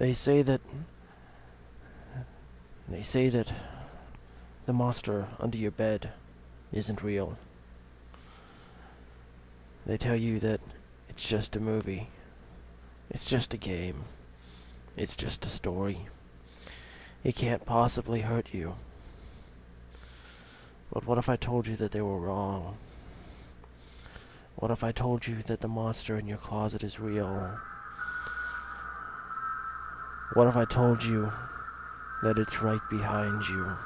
They say that they say that the monster under your bed isn't real. They tell you that it's just a movie. It's just a game. It's just a story. It can't possibly hurt you. But what if I told you that they were wrong? What if I told you that the monster in your closet is real? What if I told you that it's right behind you?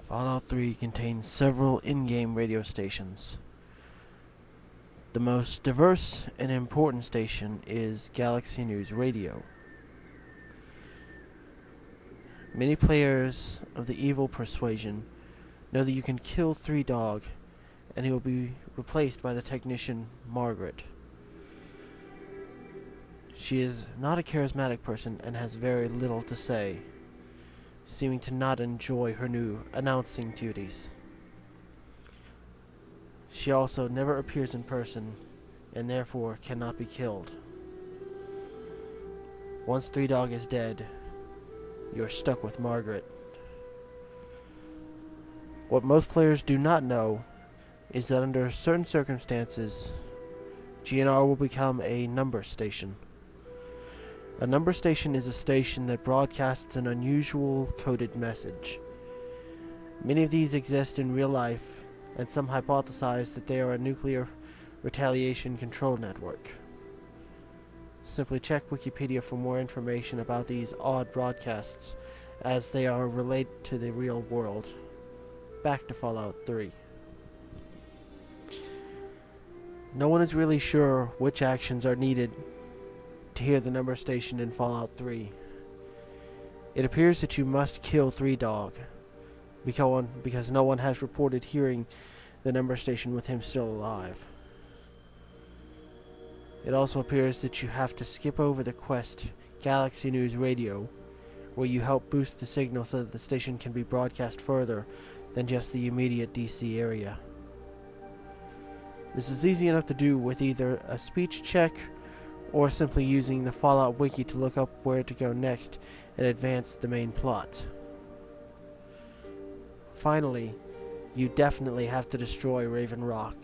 Fallout 3 contains several in-game radio stations. The most diverse and important station is Galaxy News Radio. Many players of the evil persuasion know that you can kill 3 Dog, and he will be replaced by the technician Margaret. She is not a charismatic person and has very little to say, seeming to not enjoy her new announcing duties. She also never appears in person, and therefore cannot be killed. Once 3 Dog is dead, you're stuck with Margaret. What most players do not know is that under certain circumstances, GNR will become a number station. A number station is a station that broadcasts an unusual coded message. Many of these exist in real life, and some hypothesize that they are a nuclear retaliation control network. Simply check Wikipedia for more information about these odd broadcasts, as they are related to the real world. Back to Fallout 3. No one is really sure which actions are needed to hear the number station in Fallout 3. It appears that you must kill 3 Dog, because no one has reported hearing the number station with him still alive. It also appears that you have to skip over the quest Galaxy News Radio, where you help boost the signal so that the station can be broadcast further than just the immediate DC area. This is easy enough to do with either a speech check or simply using the Fallout Wiki to look up where to go next and advance the main plot. Finally, you definitely have to destroy Raven Rock.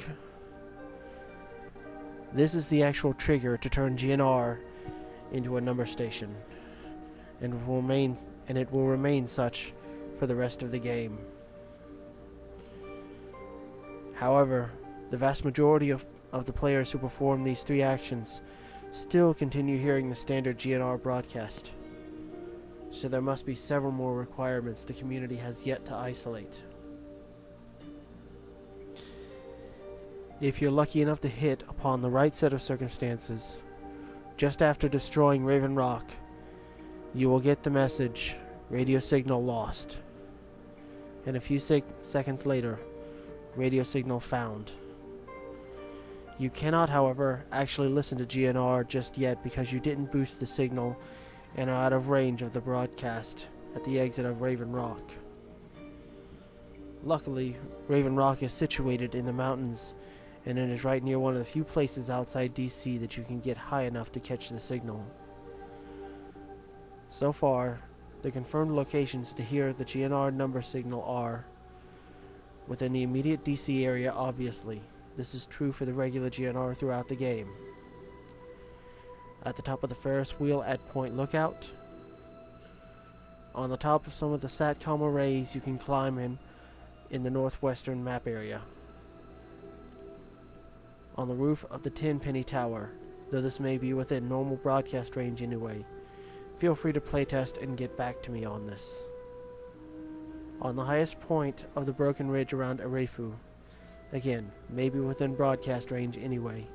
This is the actual trigger to turn GNR into a number station, and it will remain such for the rest of the game. However, the vast majority of the players who perform these 3 actions still continue hearing the standard GNR broadcast, so there must be several more requirements the community has yet to isolate. If you're lucky enough to hit upon the right set of circumstances, just after destroying Raven Rock, you will get the message, radio signal lost, and a few seconds later, radio signal found. You cannot, however, actually listen to GNR just yet because you didn't boost the signal and are out of range of the broadcast at the exit of Raven Rock. Luckily, Raven Rock is situated in the mountains, and it is right near one of the few places outside DC that you can get high enough to catch the signal. So far, the confirmed locations to hear the GNR number signal are within the immediate DC area, obviously. This is true for the regular GNR throughout the game. At the top of the Ferris wheel at Point Lookout. On the top of some of the SATCOM arrays you can climb in the northwestern map area. On the roof of the Tenpenny Tower, though this may be within normal broadcast range anyway. Feel free to playtest and get back to me on this. On the highest point of the broken ridge around Arefu. Again, maybe within broadcast range anyway.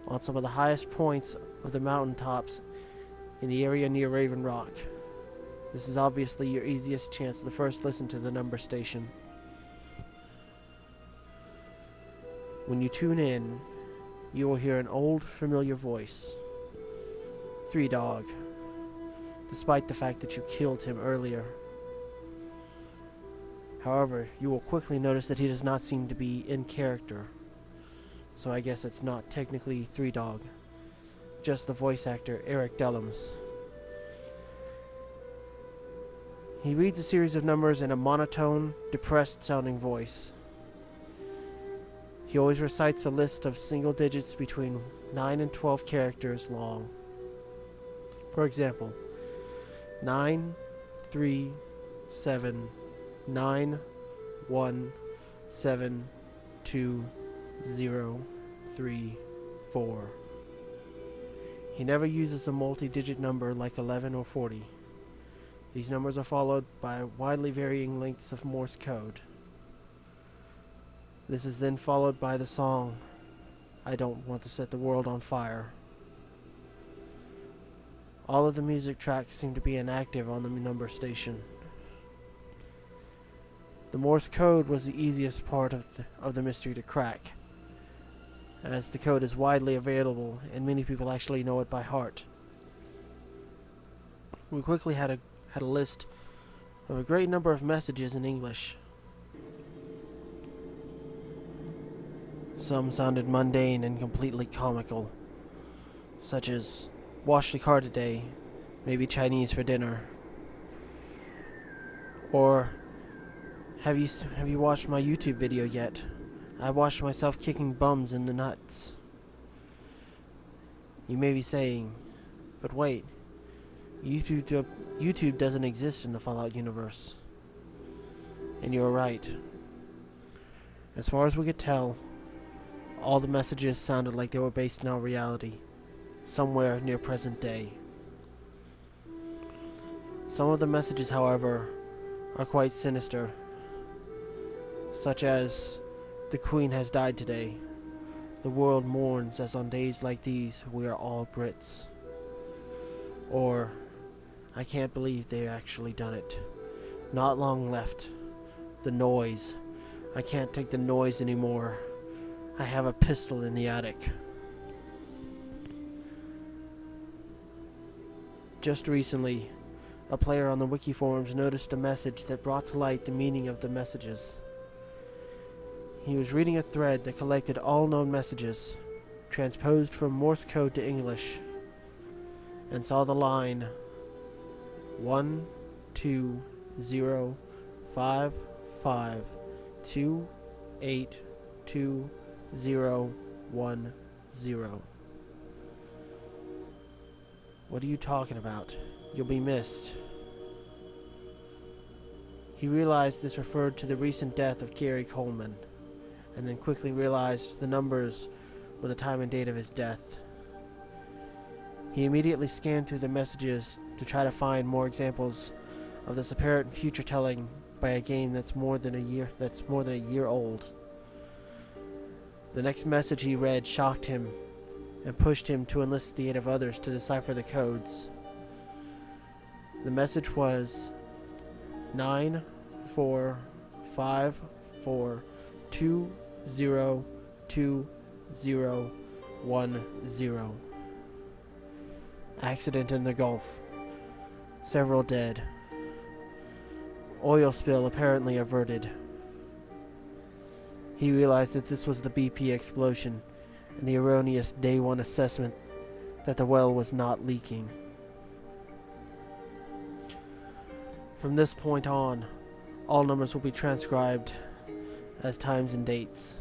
On some of the highest points of the mountain tops in the area near Raven Rock. This is obviously your easiest chance to first listen to the number station. When you tune in, you will hear an old, familiar voice. Three Dog, despite the fact that you killed him earlier. However, you will quickly notice that he does not seem to be in character. So I guess it's not technically Three Dog, just the voice actor Eric Dellums. He reads a series of numbers in a monotone, depressed-sounding voice. He always recites a list of single digits between 9 and 12 characters long. For example, 9, 3, 7, 9, 1, 7, 2, 0, 3, 4. He never uses a multi-digit number like 11 or 40. These numbers are followed by widely varying lengths of Morse code. This is then followed by the song, "I Don't Want to Set the World on Fire." All of the music tracks seem to be inactive on the number station. The Morse code was the easiest part of the mystery to crack, as the code is widely available and many people actually know it by heart. We quickly had a list of a great number of messages in English. Some sounded mundane and completely comical, such as, "Wash the car today, maybe Chinese for dinner." Or, have you watched my YouTube video yet? I watched myself kicking bums in the nuts." You may be saying, but wait, YouTube doesn't exist in the Fallout universe. And you're right. As far as we could tell, all the messages sounded like they were based in our reality, somewhere near present day. Some of the messages, however, are quite sinister, such as, "The Queen has died today. The world mourns as on days like these we are all Brits." Or, "I can't believe they've actually done it. Not long left. The noise. I can't take the noise anymore. I have a pistol in the attic." Just recently, a player on the wiki forums noticed a message that brought to light the meaning of the messages. He was reading a thread that collected all known messages, transposed from Morse code to English, and saw the line 1, 2, 0, 5, 5, 2, 8, 2, 0, 1, 0. "What are you talking about? You'll be missed." He realized this referred to the recent death of Gary Coleman, and then quickly realized the numbers were the time and date of his death. He immediately scanned through the messages to try to find more examples of this apparent future telling by a game that's more than a year old. The next message he read shocked him and pushed him to enlist the aid of others to decipher the codes. The message was 9, 4, 5, 4, 2, 0, 2, 0, 1, 0. Accident in the Gulf. Several dead. Oil spill apparently averted. He realized that this was the BP explosion and the erroneous Day 1 assessment that the well was not leaking. From this point on, all numbers will be transcribed as times and dates.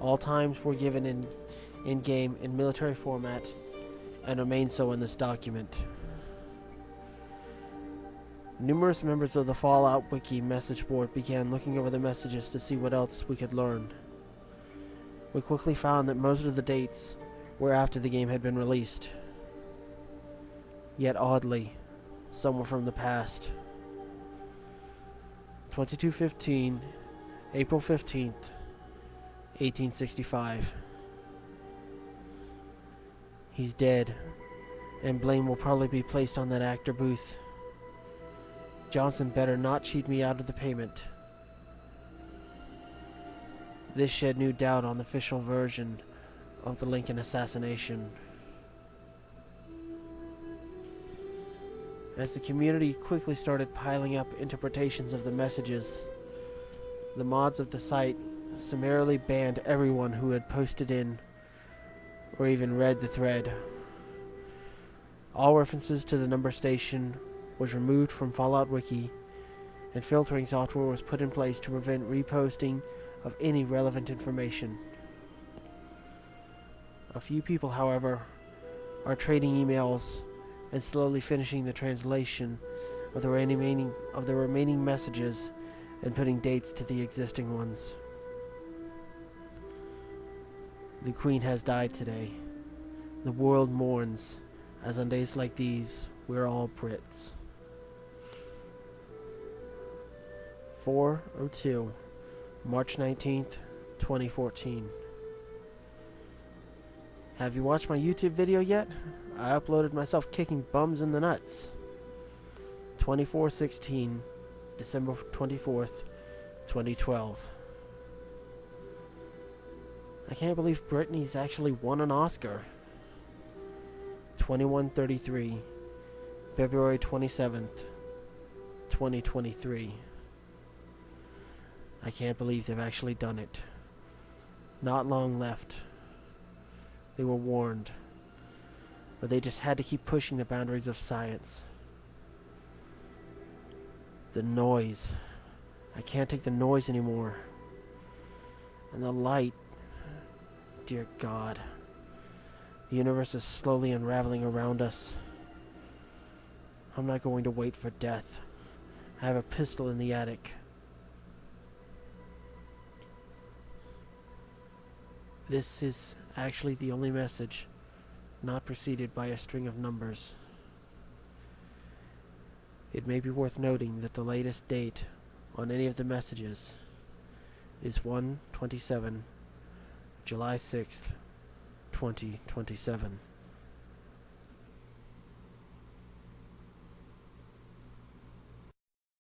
All times were given in-game in military format and remain so in this document. Numerous members of the Fallout Wiki message board began looking over the messages to see what else we could learn. We quickly found that most of the dates were after the game had been released. Yet oddly, some were from the past. 2215, April 15th, 1865. He's dead, and blame will probably be placed on that actor Booth. Johnson better not cheat me out of the payment. This shed new doubt on the official version of the Lincoln assassination. As the community quickly started piling up interpretations of the messages, the mods of the site summarily banned everyone who had posted in or even read the thread. All references to the number station was removed from Fallout Wiki, and filtering software was put in place to prevent reposting of any relevant information. A few people, however, are trading emails and slowly finishing the translation of the remaining messages and putting dates to the existing ones. The Queen has died today. The world mourns, as on days like these, we're all Brits. 4:02, March 19th, 2014. Have you watched my YouTube video yet? I uploaded myself kicking bums in the nuts. 24/16, December 24th, 2012. I can't believe Britney's actually won an Oscar. 21:33, February 27th, 2023. I can't believe they've actually done it. Not long left. They were warned. But they just had to keep pushing the boundaries of science. The noise. I can't take the noise anymore. And the light. Dear God. The universe is slowly unraveling around us. I'm not going to wait for death. I have a pistol in the attic. This is actually the only message not preceded by a string of numbers. It may be worth noting that the latest date on any of the messages is 1/27, July 6th, 2027.